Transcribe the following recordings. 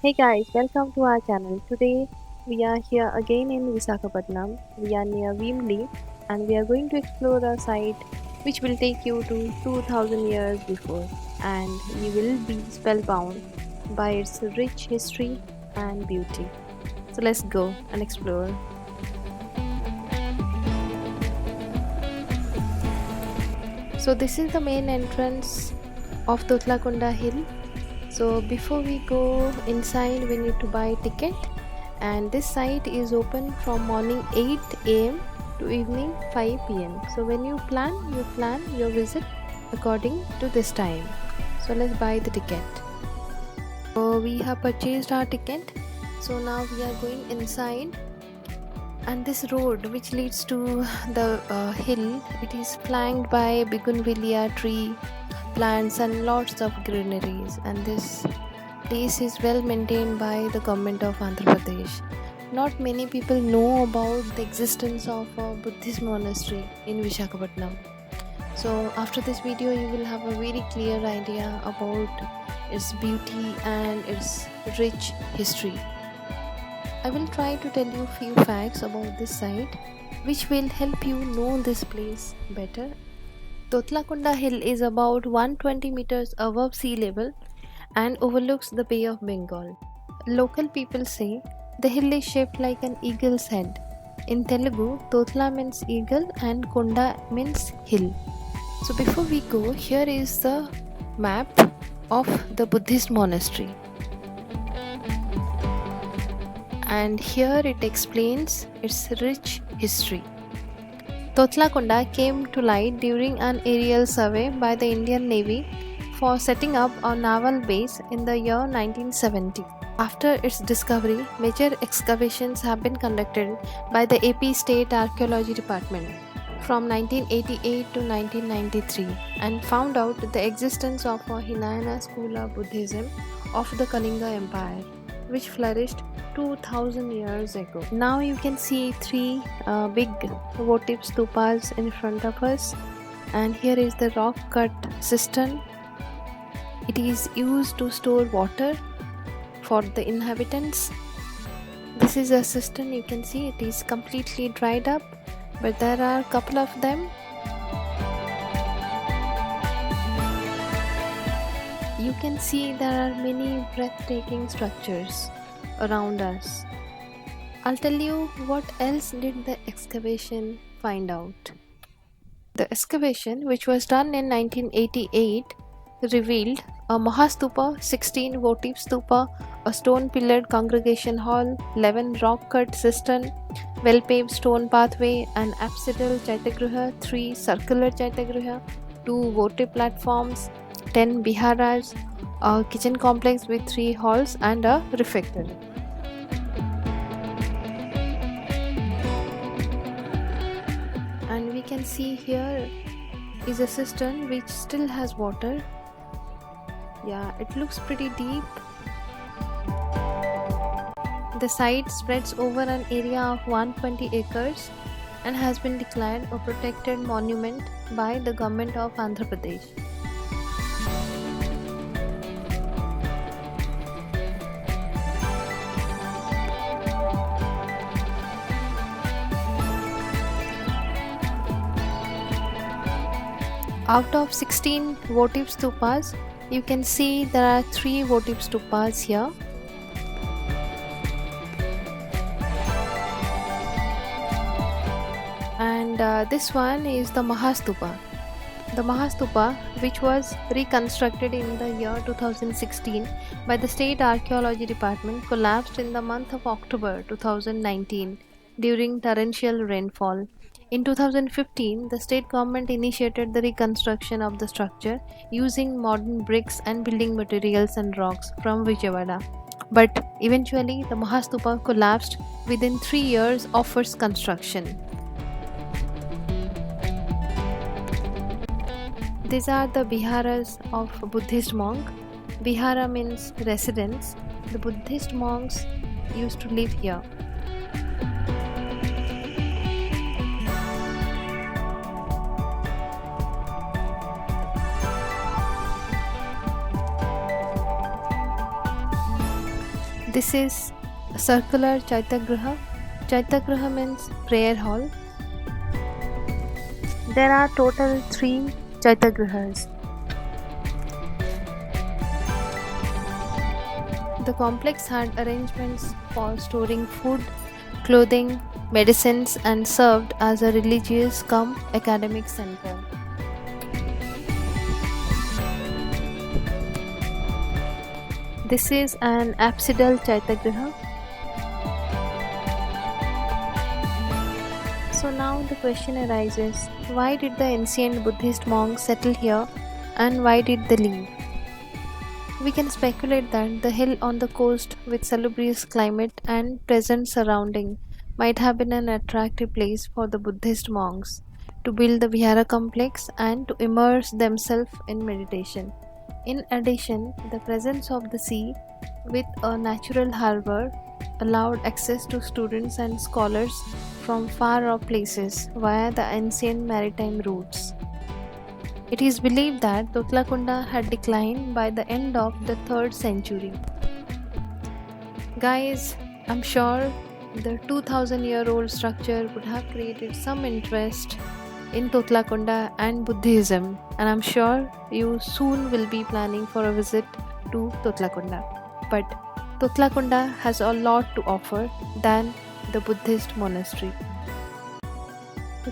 Hey guys, welcome to our channel. Today we are here again in Visakhapatnam. We are near Vimli and we are going to explore a site which will take you to 2000 years before, and you will be spellbound by its rich history and beauty. So let's go and explore. So this is the main entrance of Totlakunda Hill. So before we go inside, we need to buy ticket, and this site is open from morning 8 a.m. to evening 5 p.m. So when you plan your visit according to this time. So let's buy the ticket. So we have purchased our ticket. So now we are going inside, and this road which leads to the hill, it is flanked by bougainvillea tree plants and lots of greeneries, and this place is well maintained by the government of Andhra Pradesh. Not many people know about the existence of a Buddhist monastery in Visakhapatnam. So after this video you will have a very clear idea about its beauty and its rich history. I will try to tell you few facts about this site which will help you know this place better. Totlakunda Hill is about 120 meters above sea level and overlooks the Bay of Bengal. Local people say the hill is shaped like an eagle's head. In Telugu, Totla means eagle and Konda means hill. So before we go, here is the map of the Buddhist monastery. And here it explains its rich history. Totlakunda came to light during an aerial survey by the Indian Navy for setting up a naval base in the year 1970. After its discovery, major excavations have been conducted by the AP State Archaeology Department from 1988 to 1993 and found out the existence of a Hinayana school of Buddhism of the Kalinga Empire, which flourished 2000 years ago. Now you can see three big votive stupas in front of us, and here is the rock cut cistern. It is used to store water for the inhabitants. This is a cistern, you can see it is completely dried up, but there are a couple of them. You can see there are many breathtaking structures around us. I'll tell you what else did the excavation find out. The excavation, which was done in 1988, revealed a Mahastupa, 16 votive stupa, a stone pillared congregation hall, 11 rock cut cistern, well paved stone pathway, an apsidal Chaitagriha, 3 circular Chaitagriha, 2 votive platforms, 10 biharas, a kitchen complex with 3 halls and a refectory. And we can see here is a cistern which still has water. Yeah, it looks pretty deep. The site spreads over an area of 120 acres and has been declared a protected monument by the government of Andhra Pradesh. Out of 16 votive stupas, you can see there are 3 votive stupas here. And this one is the Mahastupa. The Mahastupa, which was reconstructed in the year 2016 by the State Archaeology Department, collapsed in the month of October 2019 during torrential rainfall. In 2015, the state government initiated the reconstruction of the structure using modern bricks and building materials and rocks from Vijayawada. But eventually, the Mahastupa collapsed within 3 years of its construction. These are the biharas of Buddhist monk. Bihara means residence. The Buddhist monks used to live here. This is a circular Chaitagriha. Chaitagriha means prayer hall. There are total 3 Chaitagrihas. The complex had arrangements for storing food, clothing, medicines, and served as a religious cum academic center. This is an apsidal Chaitagriha. So now the question arises, why did the ancient Buddhist monks settle here and why did they leave? We can speculate that the hill on the coast with salubrious climate and pleasant surrounding might have been an attractive place for the Buddhist monks to build the Vihara complex and to immerse themselves in meditation. In addition, the presence of the sea with a natural harbor allowed access to students and scholars from far off places via the ancient maritime routes. It is believed that Totlakunda had declined by the end of the 3rd century. Guys, I'm sure the 2000-year-old structure would have created some interest in Totlakunda and Buddhism, and I'm sure you soon will be planning for a visit to Totlakunda. But Totlakunda has a lot to offer than the Buddhist monastery.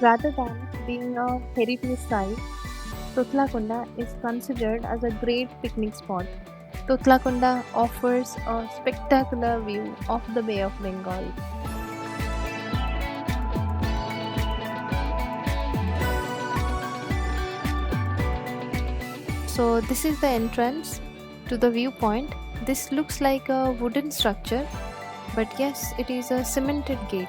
Rather than being a heritage site, Totlakunda is considered as a great picnic spot. Totlakunda offers a spectacular view of the Bay of Bengal. So this is the entrance to the viewpoint. This looks like a wooden structure, but yes, it is a cemented gate.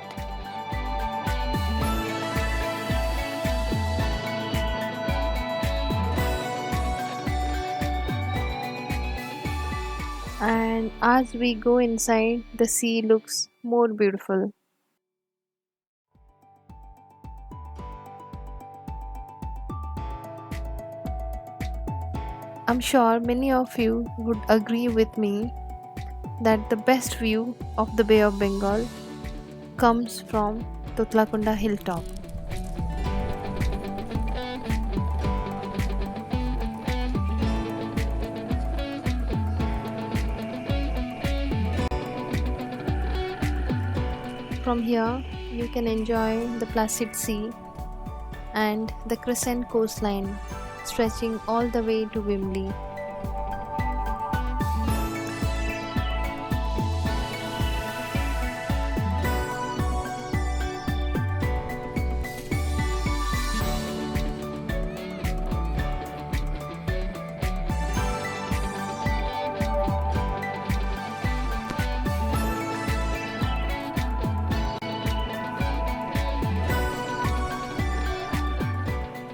And as we go inside, the sea looks more beautiful. I'm sure many of you would agree with me that the best view of the Bay of Bengal comes from Totlakunda hilltop. From here, you can enjoy the placid sea and the crescent coastline stretching all the way to Wimley.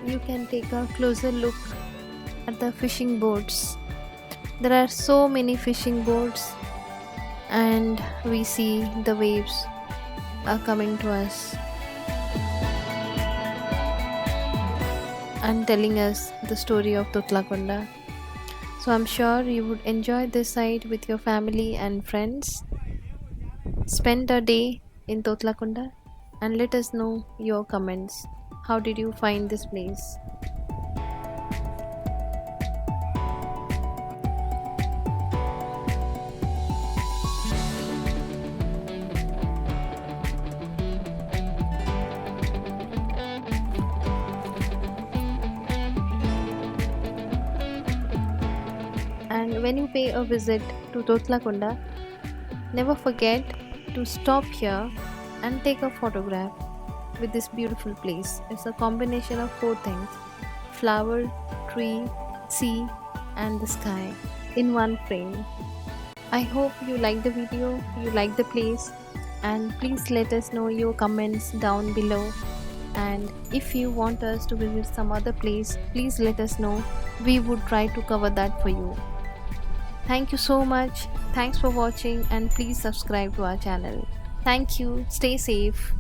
You can take a closer look at the fishing boats. There are so many fishing boats, and we see the waves are coming to us and telling us the story of Totlakunda. So I'm sure you would enjoy this site with your family and friends. Spend a day in Totlakunda and let us know your comments. How did you find this place? And when you pay a visit to Totlakunda, never forget to stop here and take a photograph with this beautiful place. It's a combination of 4 things: flower, tree, sea, and the sky in one frame. I hope you like the video, you like the place, and please let us know your comments down below. And if you want us to visit some other place, please let us know. We would try to cover that for you. Thank you so much. Thanks for watching, and please subscribe to our channel. Thank you. Stay safe.